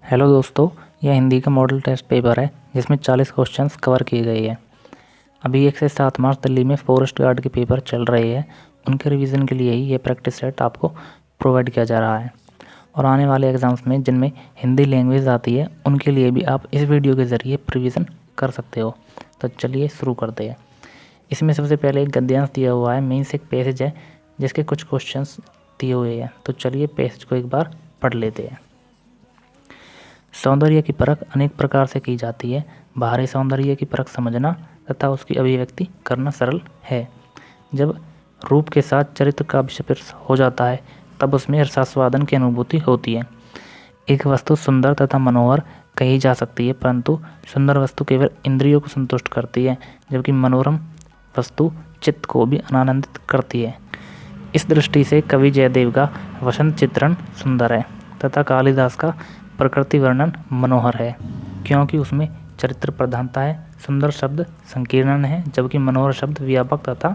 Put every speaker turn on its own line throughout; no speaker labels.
Hello दोस्तों, यह हिंदी का मॉडल टेस्ट पेपर है जिसमें 40 क्वेश्चंस कवर किए गए हैं। अभी 1 से 7 मार्च दिल्ली में फॉरेस्ट गार्ड के पेपर चल रहे हैं। उनके रिवीजन के लिए ही ये प्रैक्टिस सेट आपको प्रोवाइड किया जा रहा है। और आने वाले एग्ज़ाम्स में जिनमें हिंदी लैंग्वेज आती है उनके लिए भी आप इस वीडियो के ज़रिए रिवीजन कर सकते हो। तो चलिए शुरू करते हैं। इसमें सबसे पहले एक गद्यांश दिया हुआ है, मीन्स एक पैसेज है जिसके कुछ क्वेश्चंस दिए हुए हैं। तो चलिए पैसेज को एक बार पढ़ लेते हैं। सौंदर्य की परख अनेक प्रकार से की जाती है। बाहरी सौंदर्य की परख समझना तथा उसकी अभिव्यक्ति करना सरल है। जब रूप के साथ चरित्र का स्पर्श हो जाता है तब उसमें रसास्वादन की अनुभूति होती है। एक वस्तु सुंदर तथा मनोहर कही जा सकती है, परंतु सुंदर वस्तु केवल इंद्रियों को संतुष्ट करती है, जबकि मनोरम वस्तु चित्त को भी आनंदित करती है। इस दृष्टि से कवि जयदेव का वसंत चित्रण सुंदर है तथा कालिदास का प्रकृति वर्णन मनोहर है, क्योंकि उसमें चरित्र प्रधानता है। सुंदर शब्द संकीर्ण है, जबकि मनोहर शब्द व्यापक तथा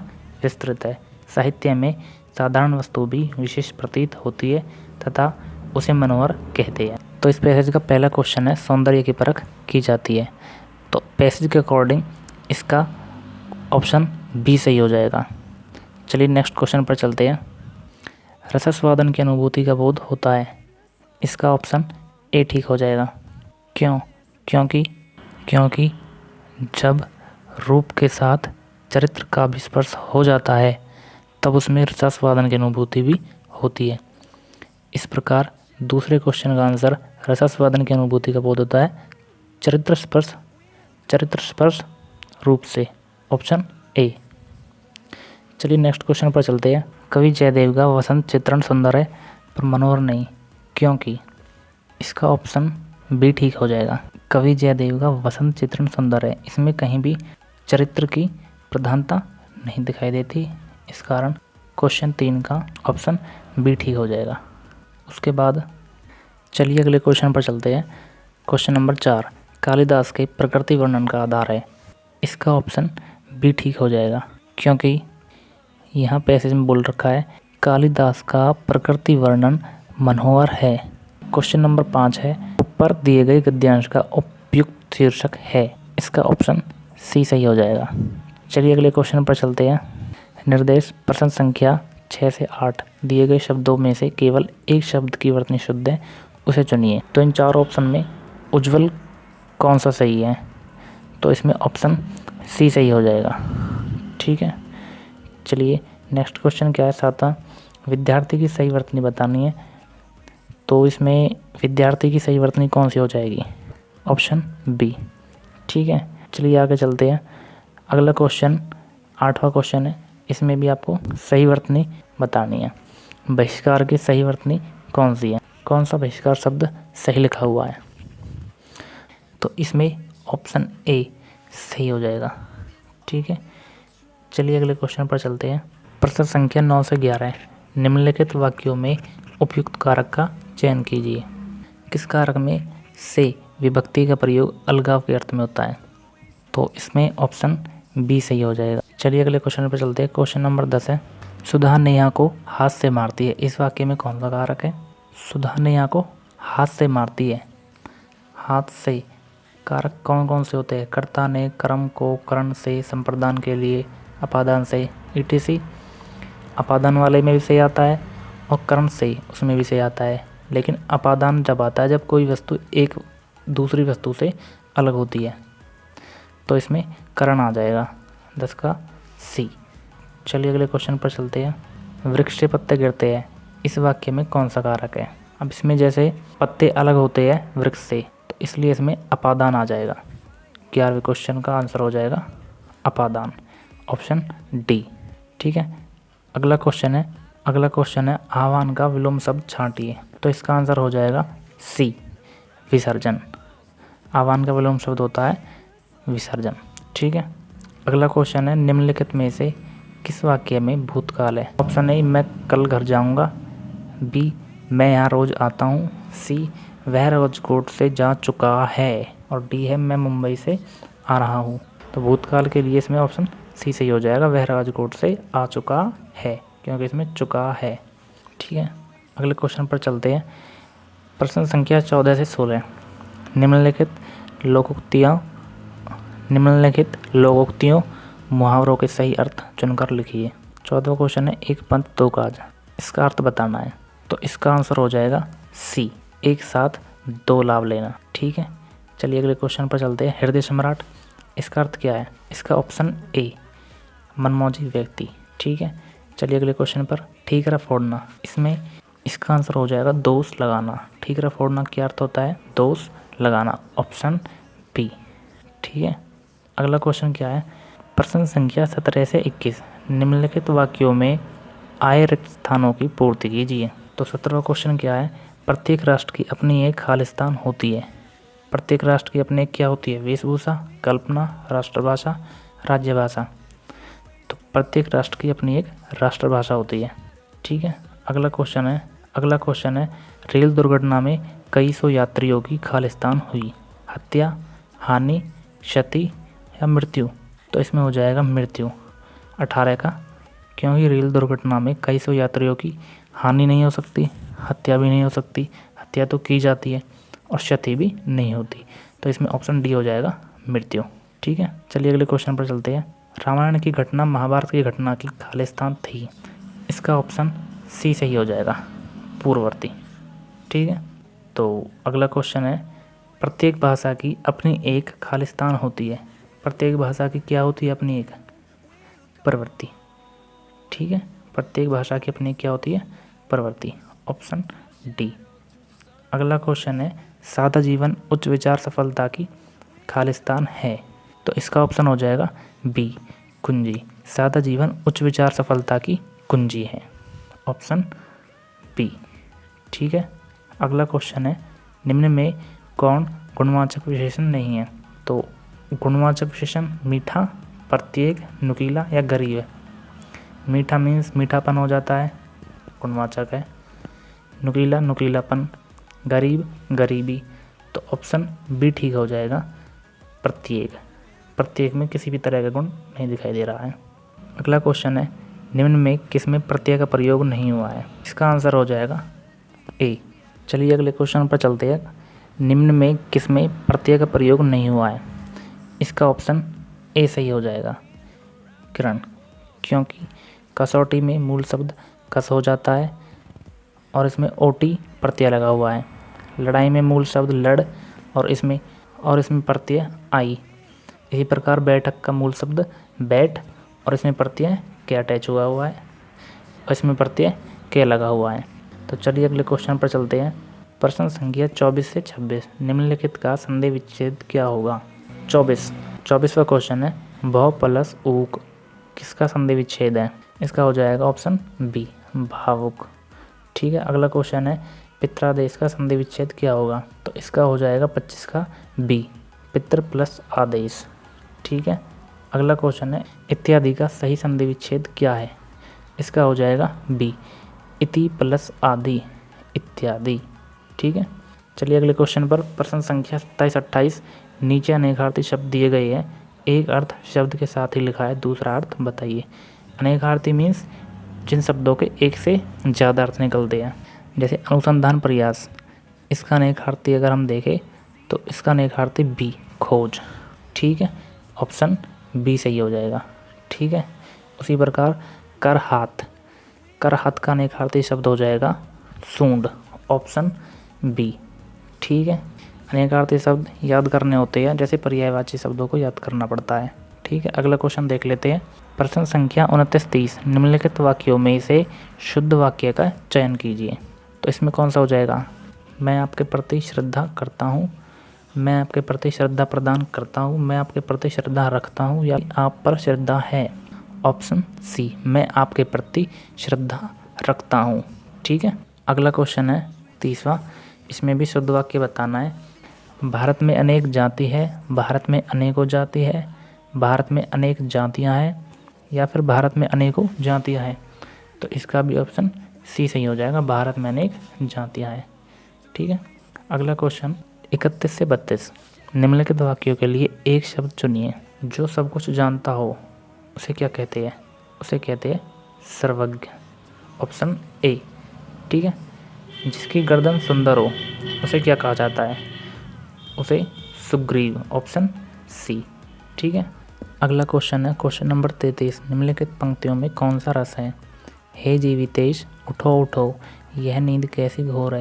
विस्तृत है। साहित्य में साधारण वस्तु भी विशेष प्रतीत होती है तथा उसे मनोहर कहते हैं। तो इस पैसेज का पहला क्वेश्चन है, सौंदर्य की परख की जाती है। तो पैसेज के अकॉर्डिंग इसका ऑप्शन बी सही हो जाएगा। चलिए नेक्स्ट क्वेश्चन पर चलते हैं। रसास्वादन की अनुभूति का बोध होता है। इसका ऑप्शन ए ठीक हो जाएगा। क्यों? क्योंकि जब रूप के साथ चरित्र का विस्पर्श हो जाता है तब उसमें रसास्वादन की अनुभूति भी होती है। इस प्रकार दूसरे क्वेश्चन का आंसर रसास्वादन की अनुभूति का बोध होता है चरित्र स्पर्श रूप से, ऑप्शन ए। चलिए नेक्स्ट क्वेश्चन पर चलते हैं। कवि जयदेव का वसंत चित्रण सुंदर है पर मनोहर नहीं, क्योंकि इसका ऑप्शन बी ठीक हो जाएगा। कवि जयदेव का वसंत चित्रण सुंदर है, इसमें कहीं भी चरित्र की प्रधानता नहीं दिखाई देती। इस कारण क्वेश्चन 3 का ऑप्शन बी ठीक हो जाएगा। उसके बाद चलिए अगले क्वेश्चन पर चलते हैं। क्वेश्चन नंबर 4 कालिदास के प्रकृति वर्णन का आधार है। इसका ऑप्शन बी ठीक हो जाएगा, क्योंकि यहाँ पैसेज में बोल रखा है कालिदास का प्रकृति वर्णन मनोहर है। क्वेश्चन नंबर 5 है, ऊपर दिए गए गद्यांश का उपयुक्त शीर्षक है। इसका ऑप्शन सी सही हो जाएगा। चलिए अगले क्वेश्चन पर चलते हैं। निर्देश प्रश्न संख्या 6 से 8 दिए गए शब्दों में से केवल एक शब्द की वर्तनी शुद्ध है, उसे चुनिए। तो इन 4 ऑप्शन में उज्ज्वल कौन सा सही है? तो इसमें ऑप्शन सी सही हो जाएगा। ठीक है, चलिए नेक्स्ट क्वेश्चन क्या है, 7वां विद्यार्थी की सही वर्तनी बतानी है। तो इसमें विद्यार्थी की सही वर्तनी कौन सी हो जाएगी? Option B. ठीक है, चलिए आगे चलते हैं। अगला क्वेश्चन 8वां क्वेश्चन है, इसमें भी आपको सही वर्तनी बतानी है। बहिष्कार की सही वर्तनी कौन सी है? कौन सा बहिष्कार शब्द सही लिखा हुआ है? तो इसमें ऑप्शन ए सही हो जाएगा। ठीक है, चलिए अगले क्वेश्चन पर चलते हैं। प्रश्न संख्या 9 से 11 निम्नलिखित वाक्यों में उपयुक्त कारक का चयन कीजिए। किस कारक में से विभक्ति का प्रयोग अलगाव के अर्थ में होता है? तो इसमें ऑप्शन बी सही हो जाएगा। चलिए अगले क्वेश्चन पर चलते हैं। क्वेश्चन नंबर 10 है, सुधा नेहा को हाथ से मारती है। इस वाक्य में कौन सा कारक है? सुधा नेहा को हाथ से मारती है। हाथ से कारक कौन कौन से होते हैं? कर्ता ने, कर्म को, करण से, संप्रदान के लिए, अपादान से, etc। अपादान वाले में भी सही आता है और करण से उसमें भी सही आता है, लेकिन अपादान जब आता है जब कोई वस्तु एक दूसरी वस्तु से अलग होती है, तो इसमें करण आ जाएगा। 10 का सी। चलिए अगले क्वेश्चन पर चलते हैं। वृक्ष से पत्ते गिरते हैं, इस वाक्य में कौन सा कारक है? अब इसमें जैसे पत्ते अलग होते हैं वृक्ष से, तो इसलिए इसमें अपादान आ जाएगा। 11वें क्वेश्चन का आंसर हो जाएगा अपादान, ऑप्शन डी। ठीक है, अगला क्वेश्चन है आह्वान का विलोम शब्द छांटिए। तो इसका आंसर हो जाएगा सी, विसर्जन। आह्वान का विलोम शब्द होता है विसर्जन। ठीक है, अगला क्वेश्चन है निम्नलिखित में से किस वाक्य में भूतकाल है? ऑप्शन ए मैं कल घर जाऊंगा, बी मैं यहाँ रोज आता हूँ, सी वह राजकोट से जा चुका है, और डी है मैं मुंबई से आ रहा हूँ। तो भूतकाल के लिए इसमें ऑप्शन सी सही हो जाएगा, वह राजकोट से आ चुका है, क्योंकि इसमें चुका है। ठीक है, अगले क्वेश्चन पर चलते हैं। प्रश्न संख्या 14 से 16। निम्नलिखित लोकोक्तियों मुहावरों के सही अर्थ चुनकर लिखिए। 14वां क्वेश्चन है एक पंथ दो काज, इसका अर्थ बताना है। तो इसका आंसर हो जाएगा सी, एक साथ दो लाभ लेना। ठीक है, चलिए अगले क्वेश्चन पर चलते हैं। हृदय सम्राट, इसका अर्थ क्या है? इसका ऑप्शन ए, मनमौजी व्यक्ति। ठीक है, चलिए अगले क्वेश्चन पर। ठीकरा फोड़ना, इसमें इसका आंसर हो जाएगा दोष लगाना। ठीकरा फोड़ना क्या अर्थ होता है? दोष लगाना, ऑप्शन बी। ठीक है, अगला क्वेश्चन क्या है? प्रश्न संख्या 17 से 21। निम्नलिखित वाक्यों में आए रिक्त स्थानों की पूर्ति कीजिए। तो 17वां क्वेश्चन क्या है? प्रत्येक राष्ट्र की अपनी एक खालिस्तान होती है। प्रत्येक राष्ट्र की अपनी एक क्या होती है? वेशभूषा, कल्पना, राष्ट्रभाषा, राज्यभाषा। तो प्रत्येक राष्ट्र की अपनी एक राष्ट्रभाषा होती है। ठीक है, अगला क्वेश्चन है रेल दुर्घटना में कई सौ यात्रियों की खालिस्तान हुई। हत्या, हानि, क्षति या मृत्यु? तो इसमें हो जाएगा मृत्यु, 18 का, क्योंकि रेल दुर्घटना में कई सौ यात्रियों की हानि नहीं हो सकती, हत्या भी नहीं हो सकती, हत्या तो की जाती है, और क्षति भी नहीं होती। तो इसमें ऑप्शन डी हो जाएगा मृत्यु। ठीक है, चलिए अगले क्वेश्चन पर चलते हैं। रामायण की घटना महाभारत की घटना की खालिस्तान थी। इसका ऑप्शन सी सही हो जाएगा, पूर्ववर्ती। ठीक है, तो अगला क्वेश्चन है प्रत्येक भाषा की अपनी एक खालिस्तान होती है। प्रत्येक भाषा की क्या होती है? अपनी एक, परवर्ती। ठीक है, प्रत्येक भाषा की अपनी क्या होती है? परवर्ती, ऑप्शन डी। अगला क्वेश्चन है सादा जीवन उच्च विचार सफलता की खालिस्तान है। तो इसका ऑप्शन हो जाएगा बी, कुंजी। सादा जीवन उच्च विचार सफलता की कुंजी है, ऑप्शन बी। ठीक है, अगला क्वेश्चन है निम्न में कौन गुणवाचक विशेषण नहीं है? तो गुणवाचक विशेषण मीठा, प्रत्येक, नुकीला या गरीब है। मीठा मीन्स मीठापन हो जाता है, गुणवाचक है। नुकीला, नुकीलापन। गरीब, गरीबी। तो ऑप्शन बी ठीक हो जाएगा, प्रत्येक। प्रत्येक में किसी भी तरह का गुण नहीं दिखाई दे रहा है। अगला क्वेश्चन है निम्न में किसमें प्रत्यय का प्रयोग नहीं हुआ है? इसका आंसर हो जाएगा ए। चलिए अगले क्वेश्चन पर चलते हैं। निम्न में किसमें प्रत्यय का प्रयोग नहीं हुआ है? इसका ऑप्शन ए सही हो जाएगा, किरण, क्योंकि कसौटी में मूल शब्द कस हो जाता है और इसमें ओटी प्रत्यय लगा हुआ है। लड़ाई में मूल शब्द लड़ और इसमें प्रत्यय आई। इसी प्रकार बैठक का मूल शब्द बैठ और इसमें प्रत्यय के अटैच हुआ है और इसमें प्रत्यय के लगा हुआ है। तो चलिए अगले क्वेश्चन पर चलते हैं। प्रश्न संख्या 24 से 26। निम्नलिखित का संधि विच्छेद क्या होगा? 24वां क्वेश्चन है भौ प्लस ऊक किसका संधि विच्छेद है? इसका हो जाएगा ऑप्शन बी, भावुक। ठीक है, अगला क्वेश्चन है पित्रादेश का संधि विच्छेद क्या होगा? तो इसका हो जाएगा 25 का बी, पितृ प्लस आदेश। ठीक है, अगला क्वेश्चन है इत्यादि का सही संधि विच्छेद क्या है? इसका हो जाएगा बी, इति प्लस आदि, इत्यादि। ठीक है, चलिए अगले क्वेश्चन पर। प्रश्न संख्या 27-28। नीचे अनेकार्थी शब्द दिए गए हैं, एक अर्थ शब्द के साथ ही लिखा है, दूसरा अर्थ बताइए। अनेकार्थी मीन्स जिन शब्दों के एक से ज़्यादा अर्थ निकलते हैं, जैसे अनुसंधान प्रयास, इसका अनेकार्थी अगर हम देखें तो इसका अनेकार्थी बी, खोज। ठीक है, ऑप्शन बी सही हो जाएगा। ठीक है, उसी प्रकार कर हाथ का अनेकार्थी शब्द हो जाएगा सूंड, ऑप्शन बी। ठीक है, अनेकार्थी शब्द याद करने होते हैं, जैसे पर्यायवाची शब्दों को याद करना पड़ता है। ठीक है, अगला क्वेश्चन देख लेते हैं। प्रश्न संख्या 29-30। निम्नलिखित वाक्यों में से शुद्ध वाक्य का चयन कीजिए। तो इसमें कौन सा हो जाएगा? मैं आपके प्रति श्रद्धा करता हूँ, मैं आपके प्रति श्रद्धा प्रदान करता हूँ, मैं आपके प्रति श्रद्धा रखता हूँ, या आप पर श्रद्धा है, ऑप्शन सी, मैं आपके प्रति श्रद्धा रखता हूँ। ठीक है, अगला क्वेश्चन है 30वां। इसमें भी शुद्ध वाक्य बताना है। भारत में अनेक जाति है, भारत में अनेकों जाति है, भारत में अनेक जातियाँ हैं, या फिर भारत में अनेकों जातियाँ हैं। तो इसका भी ऑप्शन सी सही हो जाएगा, भारत में अनेक जातियाँ हैं। ठीक है, अगला क्वेश्चन 31 से 32। निम्नलिखित वाक्यों के लिए एक शब्द चुनिए। जो सब कुछ जानता हो उसे क्या कहते हैं? उसे कहते हैं सर्वज्ञ, ऑप्शन ए। ठीक है, जिसकी गर्दन सुंदर हो उसे क्या कहा जाता है? उसे सुग्रीव, ऑप्शन सी। ठीक है। अगला क्वेश्चन है क्वेश्चन नंबर 33। निम्नलिखित पंक्तियों में कौन सा रस है? हे जीवितेश उठो उठो, यह नींद कैसी घोर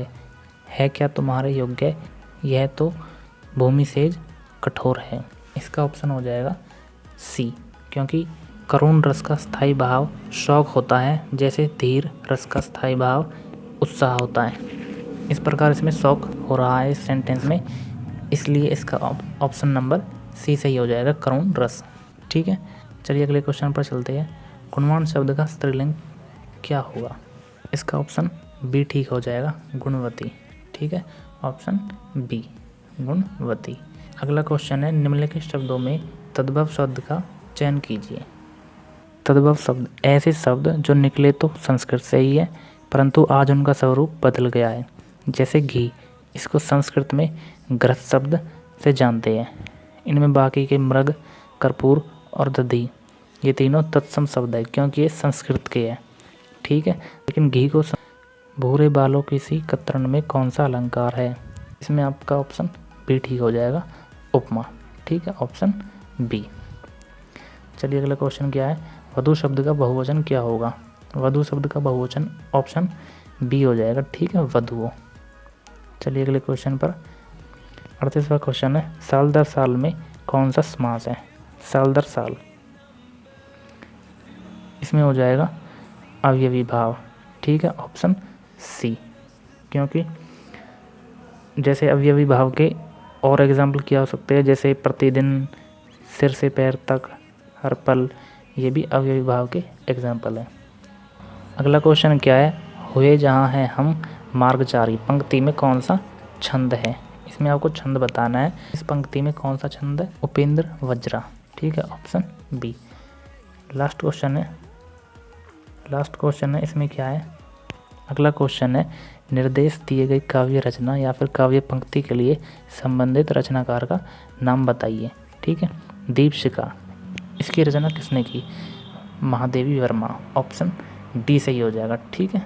है क्या तुम्हारे योग्य, यह तो भूमि सेज कठोर है। इसका ऑप्शन हो जाएगा सी, क्योंकि करुण रस का स्थायी भाव शौक होता है, जैसे धीर रस का स्थायी भाव उत्साह होता है। इस प्रकार इसमें शौक हो रहा है इस सेंटेंस में, इसलिए इसका ऑप्शन नंबर सी सही हो जाएगा, करुण रस। ठीक है। चलिए अगले क्वेश्चन पर चलते हैं। गुणवान शब्द का स्त्रीलिंग क्या होगा? इसका ऑप्शन बी ठीक हो जाएगा, गुणवती। ठीक है, ऑप्शन बी, गुणवती। अगला क्वेश्चन है निम्नलिखित शब्दों में तद्भव शब्द का चयन कीजिए। तद्भव शब्द ऐसे शब्द जो निकले तो संस्कृत से ही है, परंतु आज उनका स्वरूप बदल गया है। जैसे घी, इसको संस्कृत में घृत शब्द से जानते हैं। इनमें बाकी के मृग, कर्पूर और दधि, ये तीनों तत्सम शब्द है क्योंकि ये संस्कृत के हैं। ठीक है। लेकिन घी को भूरे बालों की सी कतरन में कौन सा अलंकार है? इसमें आपका ऑप्शन बी ठीक हो जाएगा, उपमा। ठीक है, ऑप्शन बी। चलिए अगला क्वेश्चन क्या है? वधु शब्द का बहुवचन क्या होगा? वधु शब्द का बहुवचन ऑप्शन बी हो जाएगा। ठीक है, वधुओं। चलिए अगले क्वेश्चन पर। 38वां क्वेश्चन है साल दर साल में कौन सा समास है? साल दर साल, इसमें हो जाएगा अवयवी भाव। ठीक है, ऑप्शन सी, क्योंकि जैसे अवयवी भाव के और एग्जाम्पल क्या हो सकते हैं, जैसे प्रतिदिन, सिर से पैर तक, हर पल, ये भी अवयवी भाव के एग्जाम्पल हैं। अगला क्वेश्चन क्या है? हुए जहाँ हैं हम मार्गचारी, पंक्ति में कौन सा छंद है? इसमें आपको छंद बताना है। इस पंक्ति में कौन सा छंद है? उपेंद्र वज्रा। ठीक है, ऑप्शन बी। लास्ट क्वेश्चन है, इसमें क्या है? अगला क्वेश्चन है निर्देश दिए गई काव्य रचना या फिर काव्य पंक्ति के लिए संबंधित रचनाकार का नाम बताइए। ठीक है, दीपशिखा, इसकी रचना किसने की? महादेवी वर्मा, ऑप्शन डी सही हो जाएगा। ठीक है।